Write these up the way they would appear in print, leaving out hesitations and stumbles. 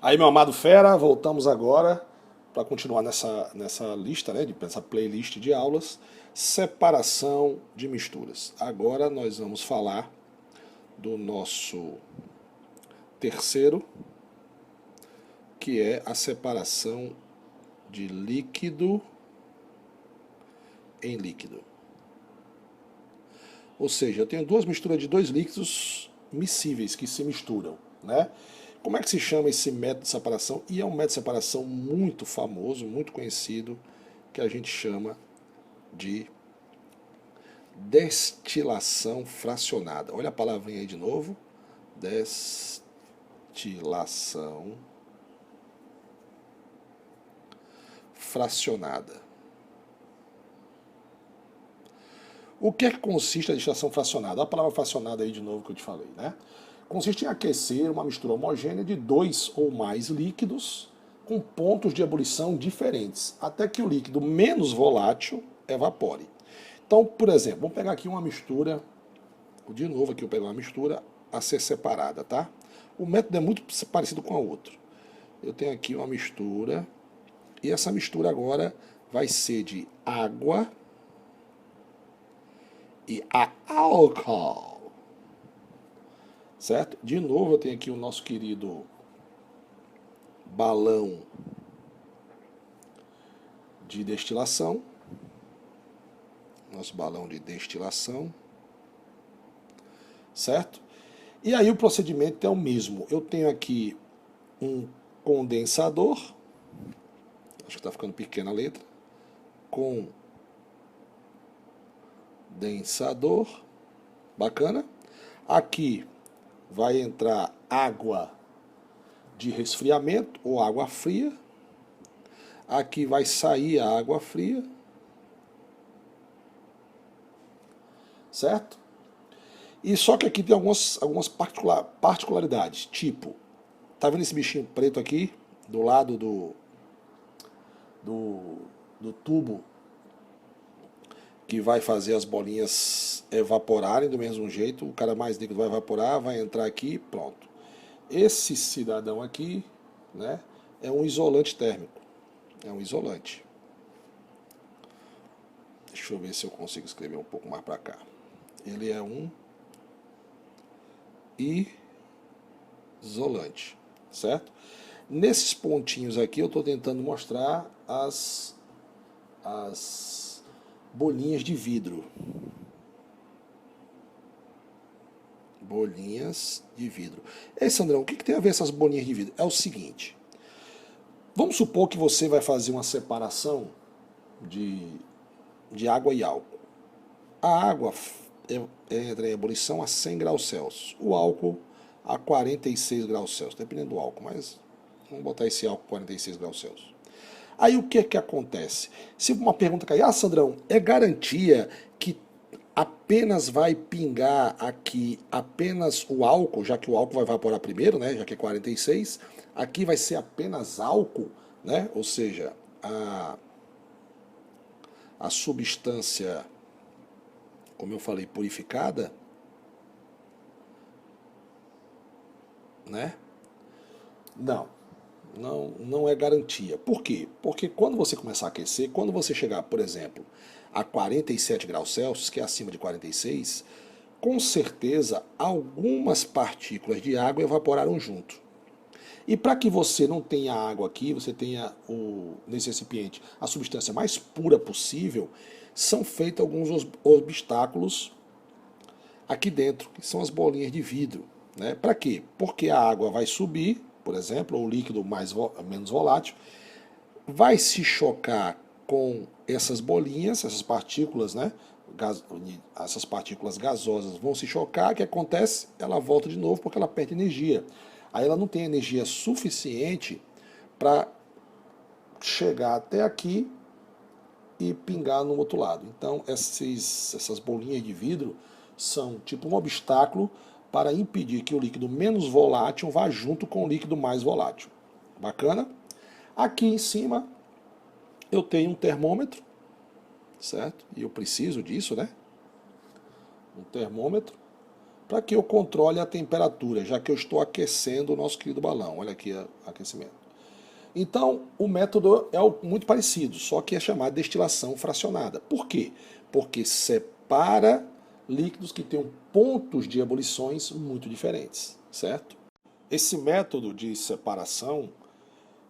Aí, meu amado fera, voltamos agora para continuar nessa lista, né, nessa playlist de aulas, separação de misturas. Agora nós vamos falar do nosso terceiro, que é a separação de líquido em líquido. Ou seja, eu tenho duas misturas de dois líquidos miscíveis que se misturam, né? Como é que se chama esse método de separação? E é um método de separação muito famoso, muito conhecido, que a gente chama de destilação fracionada. Olha a palavrinha aí de novo. Destilação fracionada. O que é que consiste a destilação fracionada? A palavra fracionada aí de novo que eu te falei, né? Consiste em aquecer uma mistura homogênea de dois ou mais líquidos com pontos de ebulição diferentes, até que o líquido menos volátil evapore. Então, por exemplo, vamos pegar aqui uma mistura, de novo aqui eu pego uma mistura a ser separada, tá? O método é muito parecido com a outra. Eu tenho aqui uma mistura, e essa mistura agora vai ser de água e álcool. Certo? De novo eu tenho aqui o nosso querido balão de destilação. Nosso balão de destilação. Certo? E aí o procedimento é o mesmo. Eu tenho aqui um condensador. Acho que está ficando pequena a letra. Condensador. Bacana. Aqui vai entrar água de resfriamento ou água fria. Aqui vai sair a água fria. Certo? E só que aqui tem algumas particularidades. Tipo, tá vendo esse bichinho preto aqui? Do lado do tubo que vai fazer as bolinhas evaporarem do mesmo jeito. O cara mais líquido vai evaporar, vai entrar aqui, pronto. Esse cidadão aqui, né, é um isolante térmico. É um isolante. Deixa eu ver se eu consigo escrever um pouco mais para cá. Ele é um isolante, certo? Nesses pontinhos aqui eu estou tentando mostrar as bolinhas de vidro. Bolinhas de vidro. Ei, Sandrão, o que tem a ver essas bolinhas de vidro? É o seguinte, vamos supor que você vai fazer uma separação de água e álcool. A água entra em ebulição a 100 graus Celsius. O álcool a 46 graus Celsius, dependendo do álcool, mas vamos botar esse álcool a 46 graus Celsius. Aí o que acontece? Se uma pergunta cair, Sandrão, é garantia que apenas vai pingar aqui apenas o álcool, já que o álcool vai evaporar primeiro, né, já que é 46, aqui vai ser apenas álcool, né, ou seja, a substância, como eu falei, purificada, né? Não é garantia. Por quê? Porque quando você começar a aquecer, quando você chegar, por exemplo, a 47 graus Celsius, que é acima de 46, com certeza algumas partículas de água evaporaram junto. E para que você não tenha água aqui, você tenha nesse recipiente a substância mais pura possível, são feitos alguns obstáculos aqui dentro, que são as bolinhas de vidro. Né? Para quê? Porque a água vai subir, por exemplo, ou o líquido menos volátil, vai se chocar com essas bolinhas, essas partículas, né? Essas partículas gasosas vão se chocar, o que acontece? Ela volta de novo porque ela perde energia. Aí ela não tem energia suficiente para chegar até aqui e pingar no outro lado. Então essas bolinhas de vidro são tipo um obstáculo para impedir que o líquido menos volátil vá junto com o líquido mais volátil. Bacana? Aqui em cima eu tenho um termômetro, certo? E eu preciso disso, né? Um termômetro para que eu controle a temperatura, já que eu estou aquecendo o nosso querido balão. Olha aqui o aquecimento. Então, o método é muito parecido, só que é chamado de destilação fracionada. Por quê? Porque separa líquidos que têm pontos de ebulições muito diferentes, certo? Esse método de separação,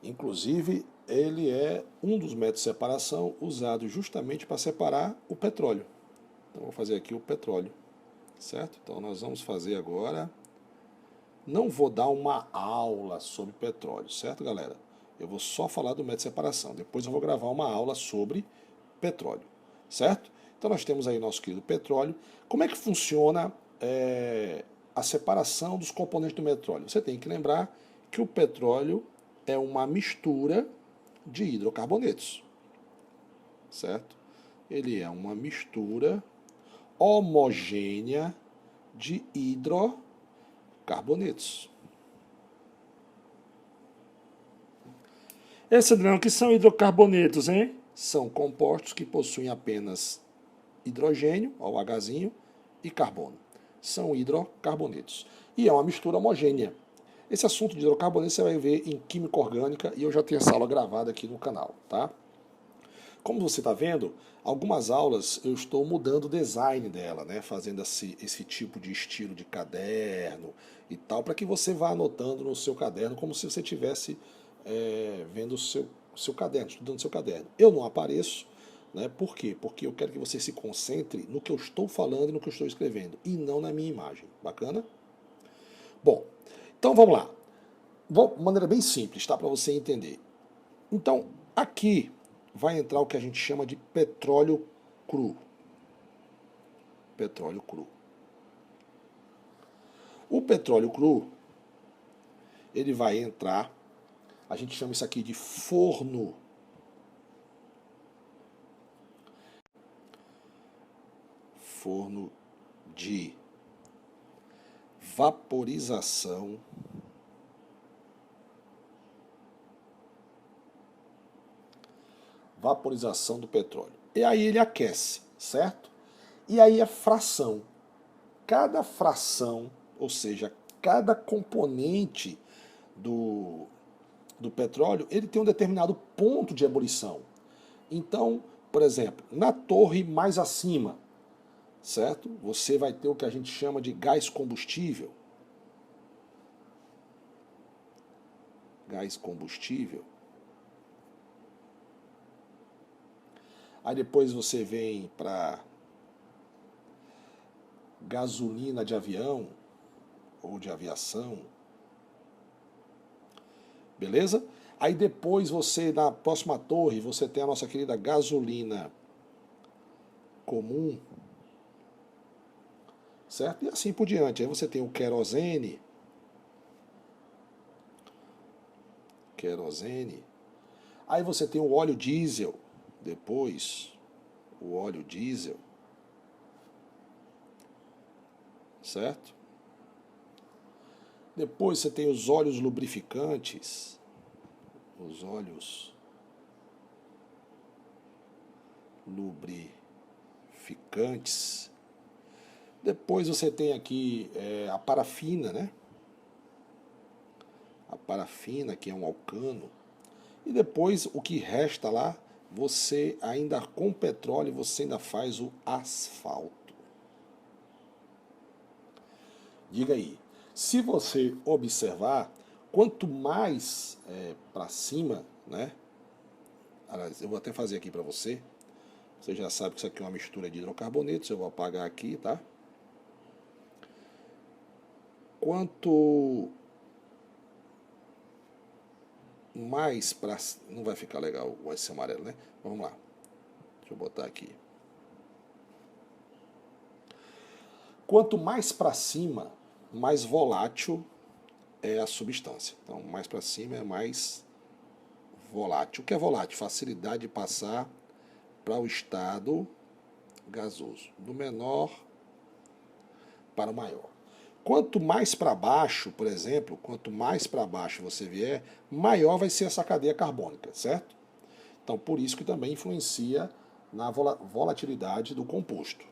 inclusive, ele é um dos métodos de separação usado justamente para separar o petróleo. Então, vou fazer aqui o petróleo, certo? Então, nós vamos fazer agora... Não vou dar uma aula sobre petróleo, certo, galera? Eu vou só falar do método de separação. Depois eu vou gravar uma aula sobre petróleo, certo? Então nós temos aí nosso querido petróleo. Como é que funciona a separação dos componentes do petróleo? Você tem que lembrar que o petróleo é uma mistura de hidrocarbonetos, certo? Ele é uma mistura homogênea de hidrocarbonetos. Adriano, o que são hidrocarbonetos, hein? São compostos que possuem apenas hidrogênio, ó, o Hzinho, e carbono. São hidrocarbonetos. E é uma mistura homogênea. Esse assunto de hidrocarbonetos você vai ver em Química Orgânica e eu já tenho essa aula gravada aqui no canal, tá? Como você está vendo, algumas aulas eu estou mudando o design dela, né? Fazendo esse tipo de estilo de caderno e tal, para que você vá anotando no seu caderno como se você estivesse vendo o seu caderno, estudando o seu caderno. Eu não apareço, né? Por quê? Porque eu quero que você se concentre no que eu estou falando e no que eu estou escrevendo, e não na minha imagem. Bacana? Bom, então vamos lá. De maneira bem simples, tá? Para você entender. Então, aqui vai entrar o que a gente chama de petróleo cru. Petróleo cru. O petróleo cru, ele vai entrar, a gente chama isso aqui de forno. Forno de vaporização do petróleo. E aí ele aquece, certo? E aí a fração. Cada fração, ou seja, cada componente do petróleo, ele tem um determinado ponto de ebulição. Então, por exemplo, na torre mais acima, certo? Você vai ter o que a gente chama de gás combustível. Gás combustível. Aí depois você vem para gasolina de avião ou de aviação. Beleza? Aí depois você, na próxima torre, você tem a nossa querida gasolina comum. Certo? E assim por diante. Aí você tem o querosene. Aí você tem o óleo diesel. Depois, o óleo diesel. Certo? Depois você tem os óleos lubrificantes. Os óleos lubrificantes. Depois você tem aqui a parafina, né? A parafina, que é um alcano. E depois o que resta lá, você ainda com petróleo, você ainda faz o asfalto. Diga aí, se você observar, quanto mais para cima, né? Aliás, eu vou até fazer aqui para você. Você já sabe que isso aqui é uma mistura de hidrocarbonetos. Eu vou apagar aqui, tá? Quanto mais para... Não vai ficar legal esse amarelo, né? Vamos lá. Deixa eu botar aqui. Quanto mais para cima, mais volátil é a substância. Então, mais para cima é mais volátil. O que é volátil? Facilidade de passar para o estado gasoso, do menor para o maior. Quanto mais para baixo, por exemplo, quanto mais para baixo você vier, maior vai ser essa cadeia carbônica, certo? Então, por isso que também influencia na volatilidade do composto.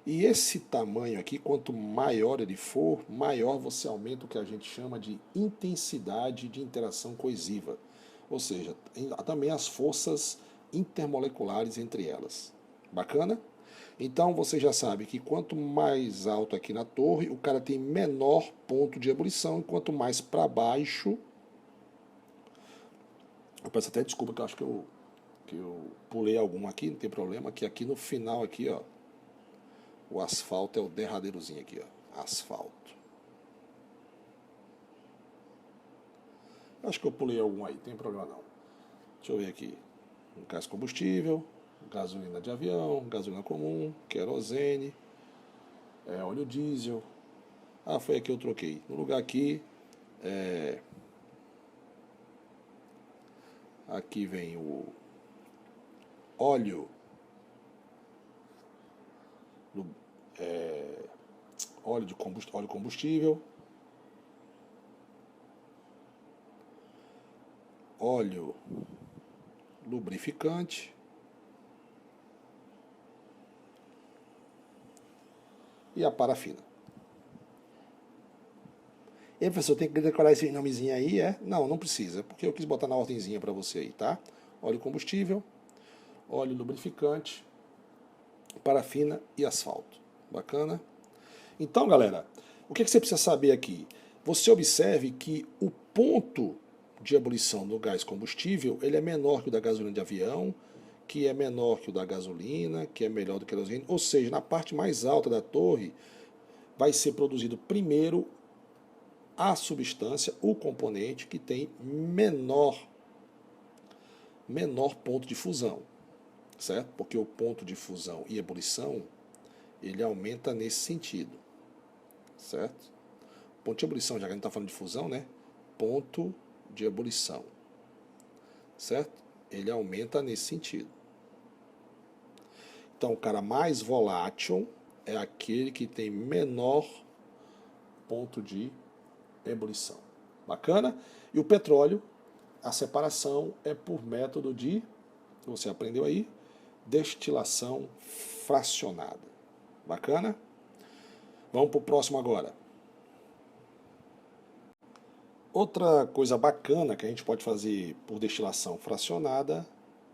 E esse tamanho aqui, quanto maior ele for, maior você aumenta o que a gente chama de intensidade de interação coesiva. Ou seja, também as forças intermoleculares entre elas. Bacana? Então você já sabe que quanto mais alto aqui na torre, o cara tem menor ponto de ebulição, e quanto mais para baixo. Eu peço até desculpa que eu acho que eu pulei algum aqui, não tem problema, que aqui no final aqui, ó, o asfalto é o derradeirozinho aqui, ó, asfalto. Acho que eu pulei algum aí, não tem problema não. Deixa eu ver aqui. Gás combustível, gasolina de avião, gasolina comum, querosene, óleo diesel. Ah, foi aqui que eu troquei. No lugar aqui, aqui vem o óleo, óleo combustível, óleo lubrificante, e a parafina. E aí, professor, tem que decorar esse nomezinho aí, é? Não, não precisa, porque eu quis botar na ordemzinha para você aí, tá? Óleo combustível, óleo lubrificante, parafina e asfalto. Bacana? Então, galera, o que você precisa saber aqui? Você observe que o ponto de ebulição do gás combustível ele é menor que o da gasolina de avião, que é menor que o da gasolina, que é melhor do que a gasolina. Ou seja, na parte mais alta da torre vai ser produzido primeiro a substância, o componente que tem menor ponto de fusão, certo? Porque o ponto de fusão e ebulição ele aumenta nesse sentido, certo? Ponto de ebulição, já que a gente está falando de fusão, né? Ponto de ebulição, certo? Ele aumenta nesse sentido. Então, o cara mais volátil é aquele que tem menor ponto de ebulição. Bacana? E o petróleo, a separação é por método de, você aprendeu aí, destilação fracionada. Bacana? Vamos para o próximo agora. Outra coisa bacana que a gente pode fazer por destilação fracionada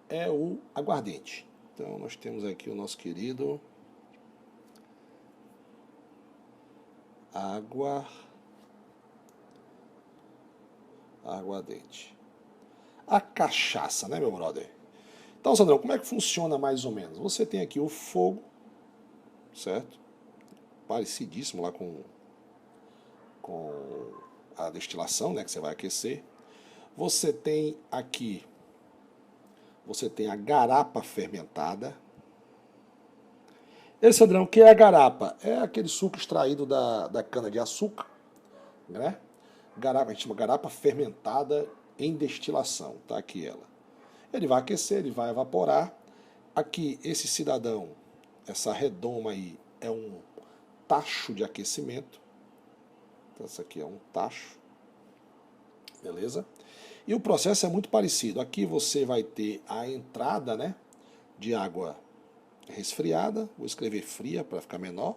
é o aguardente. Então nós temos aqui o nosso querido aguardente. A cachaça, né, meu brother? Então, Sandrão, como é que funciona mais ou menos? Você tem aqui o fogo, certo? Parecidíssimo lá com a destilação, né, que você vai aquecer. Você tem aqui, a garapa fermentada. E Sandrão, o que é a garapa? É aquele suco extraído da cana-de-açúcar, né? Garapa, a gente chama garapa fermentada em destilação, tá aqui ela. Ele vai aquecer, ele vai evaporar. Aqui, esse cidadão, essa redoma aí, é um tacho de aquecimento. Então, essa aqui é um tacho. Beleza? E o processo é muito parecido. Aqui você vai ter a entrada, né, de água resfriada. Vou escrever fria para ficar menor.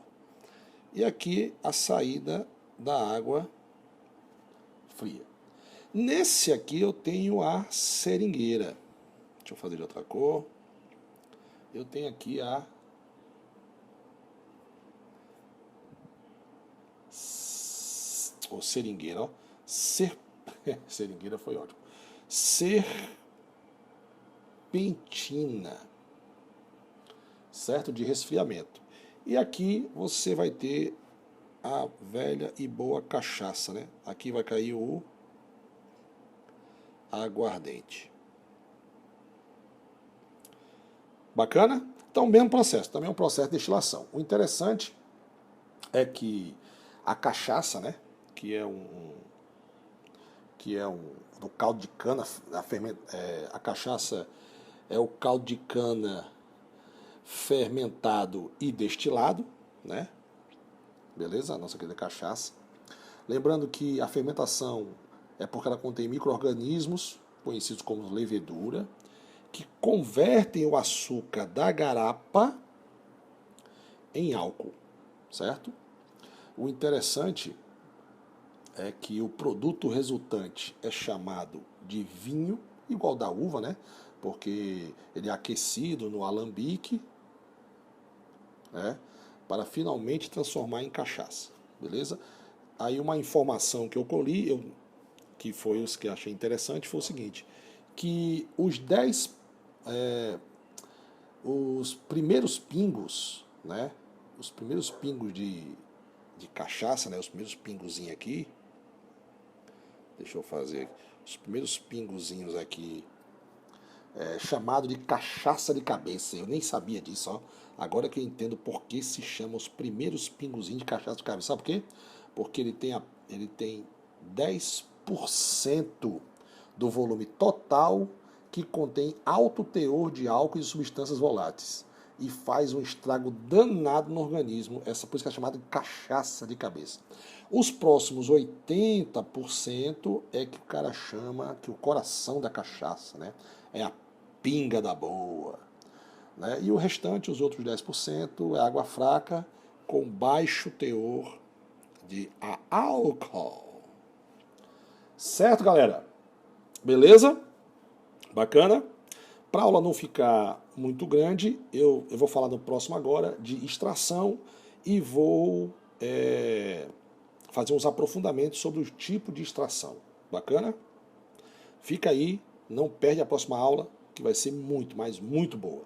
E aqui a saída da água fria. Nesse aqui eu tenho a seringueira. Deixa eu fazer de outra cor. Eu tenho aqui a seringueira, ó. Seringueira foi ótimo. Serpentina, certo? De resfriamento. E aqui você vai ter a velha e boa cachaça, né? Aqui vai cair o aguardente. Bacana? Então, mesmo processo, também é um processo de destilação. O interessante é que a cachaça, né, que é do caldo de cana, a cachaça é o caldo de cana fermentado e destilado, né? Beleza? A nossa querida cachaça. Lembrando que a fermentação é porque ela contém micro-organismos, conhecidos como levedura, que convertem o açúcar da garapa em álcool, certo? O interessante é que o produto resultante é chamado de vinho, igual da uva, né? Porque ele é aquecido no alambique, né? Para finalmente transformar em cachaça, beleza? Aí uma informação que eu colhi, que foi os que achei interessante, foi o seguinte, que os primeiros pingos, né? Os primeiros pingos de cachaça, né? Os primeiros pingozinhos aqui, deixa eu fazer, os primeiros pingozinhos aqui, chamado de cachaça de cabeça. Eu nem sabia disso, ó. Agora que eu entendo por que se chama os primeiros pingozinhos de cachaça de cabeça. Sabe por quê? Porque ele tem 10% do volume total que contém alto teor de álcool e substâncias voláteis. E faz um estrago danado no organismo. Por isso que é chamada de cachaça de cabeça. Os próximos 80% é que o cara chama, que o coração da cachaça, né? É a pinga da boa. Né? E o restante, os outros 10%, é água fraca com baixo teor de álcool. Certo, galera? Beleza? Bacana? Para a aula não ficar muito grande, eu vou falar no próximo agora de extração e vou fazer uns aprofundamentos sobre o tipo de extração. Bacana? Fica aí, não perde a próxima aula, que vai ser muito, mas muito boa.